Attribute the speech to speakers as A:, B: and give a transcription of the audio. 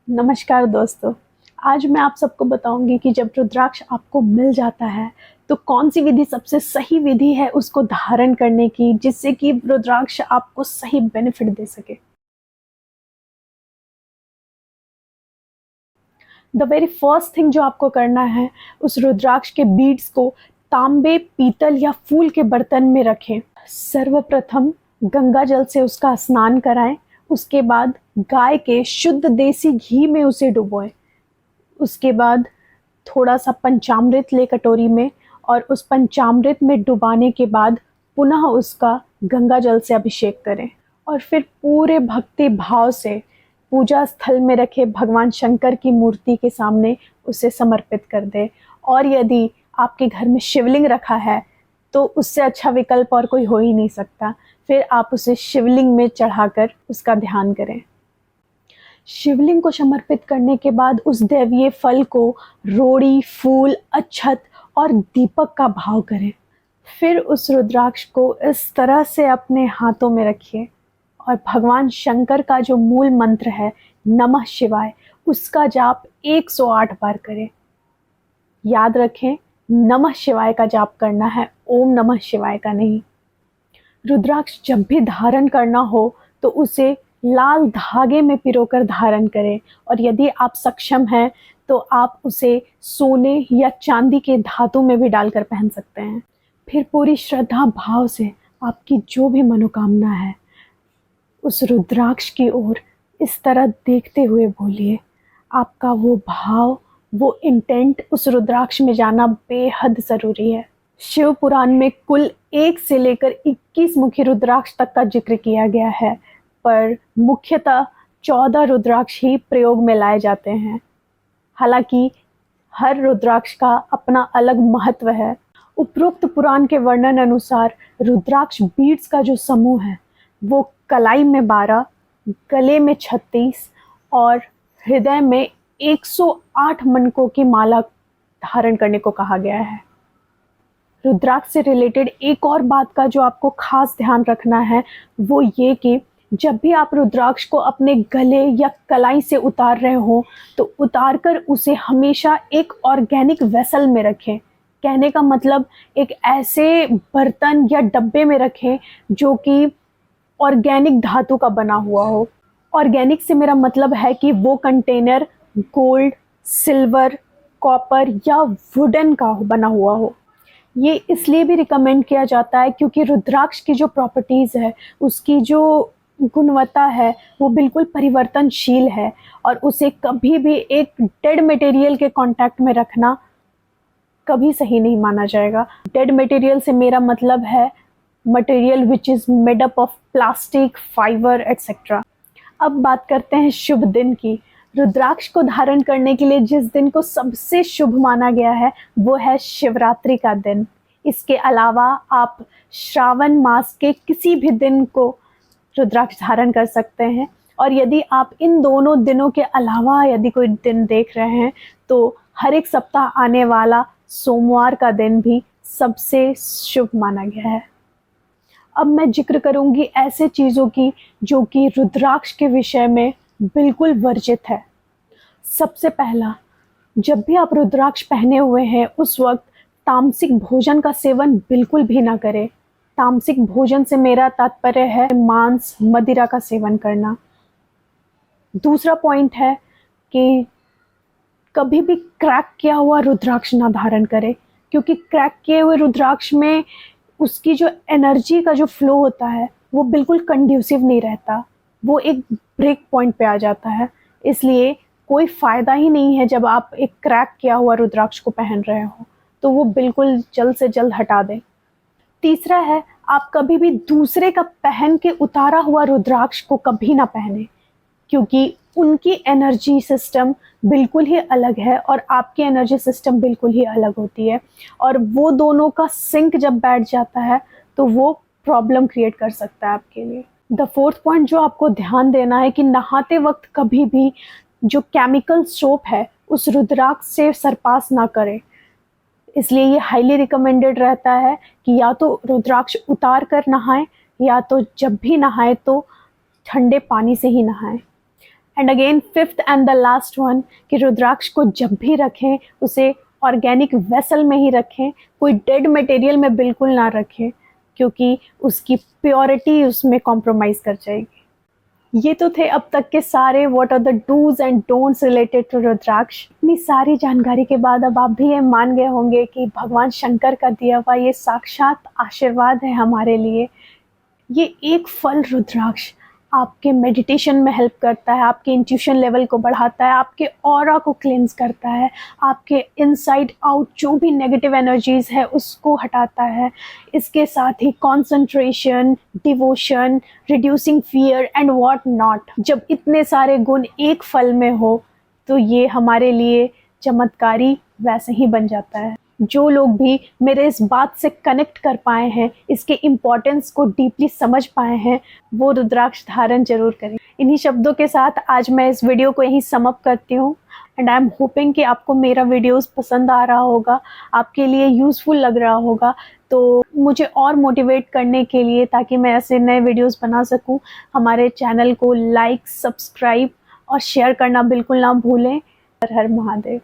A: नमस्कार दोस्तों। आज मैं आप सबको बताऊंगी कि जब रुद्राक्ष आपको मिल जाता है तो कौन सी विधि सबसे सही विधि है उसको धारण करने की, जिससे कि रुद्राक्ष आपको सही बेनिफिट दे सके। द वेरी फर्स्ट थिंग जो आपको करना है, उस रुद्राक्ष के बीड्स को तांबे, पीतल या फूल के बर्तन में रखें। सर्वप्रथम गंगा जल से उसका स्नान कराएं। उसके बाद गाय के शुद्ध देसी घी में उसे डुबोएं। उसके बाद थोड़ा सा पंचामृत ले कटोरी में, और उस पंचामृत में डुबाने के बाद पुनः उसका गंगा जल से अभिषेक करें। और फिर पूरे भक्ति भाव से पूजा स्थल में रखे भगवान शंकर की मूर्ति के सामने उसे समर्पित कर दें। और यदि आपके घर में शिवलिंग रखा है तो उससे अच्छा विकल्प और कोई हो ही नहीं सकता। फिर आप उसे शिवलिंग में चढ़ाकर उसका ध्यान करें। शिवलिंग को समर्पित करने के बाद उस दैवीय फल को रोड़ी, फूल, अक्षत और दीपक का भाव करें। फिर उस रुद्राक्ष को इस तरह से अपने हाथों में रखिए और भगवान शंकर का जो मूल मंत्र है नमः शिवाय, उसका जाप 108 बार करें। याद रखें, नमः शिवाय का जाप करना है, ओम नमः शिवाय का नहीं। रुद्राक्ष जब भी धारण करना हो तो उसे लाल धागे में पिरोकर धारण करें, और यदि आप सक्षम हैं तो आप उसे सोने या चांदी के धातु में भी डालकर पहन सकते हैं। फिर पूरी श्रद्धा भाव से आपकी जो भी मनोकामना है उस रुद्राक्ष की ओर इस तरह देखते हुए बोलिए। आपका वो भाव, वो इंटेंट उस रुद्राक्ष में जाना बेहद ज़रूरी है। शिव पुराण में कुल 1 से लेकर 21 मुखी रुद्राक्ष तक का जिक्र किया गया है, पर मुख्यतः 14 रुद्राक्ष ही प्रयोग में लाए जाते हैं। हालांकि हर रुद्राक्ष का अपना अलग महत्व है। उपरोक्त पुराण के वर्णन अनुसार रुद्राक्ष बीड्स का जो समूह है वो कलाई में 12, गले में 36 और हृदय में 108 मनकों की माला धारण करने को कहा गया है। रुद्राक्ष से रिलेटेड एक और बात का जो आपको खास ध्यान रखना है वो ये कि जब भी आप रुद्राक्ष को अपने गले या कलाई से उतार रहे हो तो उतार कर उसे हमेशा एक ऑर्गेनिक वेसल में रखें। कहने का मतलब एक ऐसे बर्तन या डब्बे में रखें जो कि ऑर्गेनिक धातु का बना हुआ हो। ऑर्गेनिक से मेरा मतलब है कि वो कंटेनर गोल्ड, सिल्वर, कॉपर या वुडन का बना हुआ हो। ये इसलिए भी रिकमेंड किया जाता है क्योंकि रुद्राक्ष की जो प्रॉपर्टीज़ है, उसकी जो गुणवत्ता है वो बिल्कुल परिवर्तनशील है, और उसे कभी भी एक डेड मटेरियल के कांटेक्ट में रखना कभी सही नहीं माना जाएगा। डेड मटेरियल से मेरा मतलब है material which is made up of plastic, fibre etcetera. अब बात करते हैं शुभ दिन की। रुद्राक्ष को धारण करने के लिए जिस दिन को सबसे शुभ माना गया है वो है शिवरात्रि का दिन। इसके अलावा आप श्रावण मास के किसी भी दिन को रुद्राक्ष धारण कर सकते हैं, और यदि आप इन दोनों दिनों के अलावा यदि कोई दिन देख रहे हैं तो हर एक सप्ताह आने वाला सोमवार का दिन भी सबसे शुभ माना गया है। अब मैं जिक्र करूंगी ऐसे चीज़ों की जो कि रुद्राक्ष के विषय में बिल्कुल वर्जित है। सबसे पहला, जब भी आप रुद्राक्ष पहने हुए हैं उस वक्त तामसिक भोजन का सेवन बिल्कुल भी ना करें। तामसिक भोजन से मेरा तात्पर्य है मांस, मदिरा का सेवन करना। दूसरा पॉइंट है कि कभी भी क्रैक किया हुआ रुद्राक्ष ना धारण करें, क्योंकि क्रैक किए हुए रुद्राक्ष में उसकी जो एनर्जी का जो फ्लो होता है वो बिल्कुल कंड्यूसिव नहीं रहता, वो एक ब्रेक पॉइंट पे आ जाता है। इसलिए कोई फ़ायदा ही नहीं है जब आप एक क्रैक किया हुआ रुद्राक्ष को पहन रहे हो, तो वो बिल्कुल जल्द से जल्द हटा दें। तीसरा है, आप कभी भी दूसरे का पहन के उतारा हुआ रुद्राक्ष को कभी ना पहने, क्योंकि उनकी एनर्जी सिस्टम बिल्कुल ही अलग है और आपकी एनर्जी सिस्टम बिल्कुल ही अलग होती है, और वो दोनों का सिंक जब बैठ जाता है तो वो प्रॉब्लम क्रिएट कर सकता है आपके लिए। द फोर्थ पॉइंट जो आपको ध्यान देना है कि नहाते वक्त कभी भी जो केमिकल सोप है उस रुद्राक्ष से सरपास ना करें। इसलिए ये हाईली रिकमेंडेड रहता है कि या तो रुद्राक्ष उतार कर नहाएं, या तो जब भी नहाएं तो ठंडे पानी से ही नहाएं। And again fifth and the last one कि रुद्राक्ष को जब भी रखें उसे ऑर्गेनिक वेसल में ही रखें, कोई डेड मटेरियल में बिल्कुल ना रखें, क्योंकि उसकी प्योरिटी उसमें कॉम्प्रोमाइज़ कर जाएगी। ये तो थे अब तक के सारे what are the dos and don'ts related to rudraksha. इतनी सारी जानकारी के बाद अब आप भी ये मान गए होंगे कि भगवान शंकर का दिया हुआ ये साक्षात आशीर्वाद है हमारे लिए। ये एक फल रुद्राक्ष आपके मेडिटेशन में हेल्प करता है, आपके इंट्यूशन लेवल को बढ़ाता है, आपके ऑरा को क्लेंस करता है, आपके इनसाइड आउट जो भी नेगेटिव एनर्जीज है उसको हटाता है। इसके साथ ही concentration, devotion, reducing fear and what not. जब इतने सारे गुण एक फल में हो तो ये हमारे लिए चमत्कारी वैसे ही बन जाता है। जो लोग भी मेरे इस बात से कनेक्ट कर पाए हैं, इसके इम्पोर्टेंस को डीपली समझ पाए हैं, वो रुद्राक्ष धारण जरूर करें। इन्हीं शब्दों के साथ आज मैं इस वीडियो को यहीं सम अप करती हूँ एंड आई एम होपिंग कि आपको मेरा वीडियोस पसंद आ रहा होगा, आपके लिए यूज़फुल लग रहा होगा। तो मुझे और मोटिवेट करने के लिए, ताकि मैं ऐसे नए वीडियोस बना सकूं, हमारे चैनल को लाइक, सब्सक्राइब और शेयर करना बिल्कुल ना भूलें। हर हर महादेव।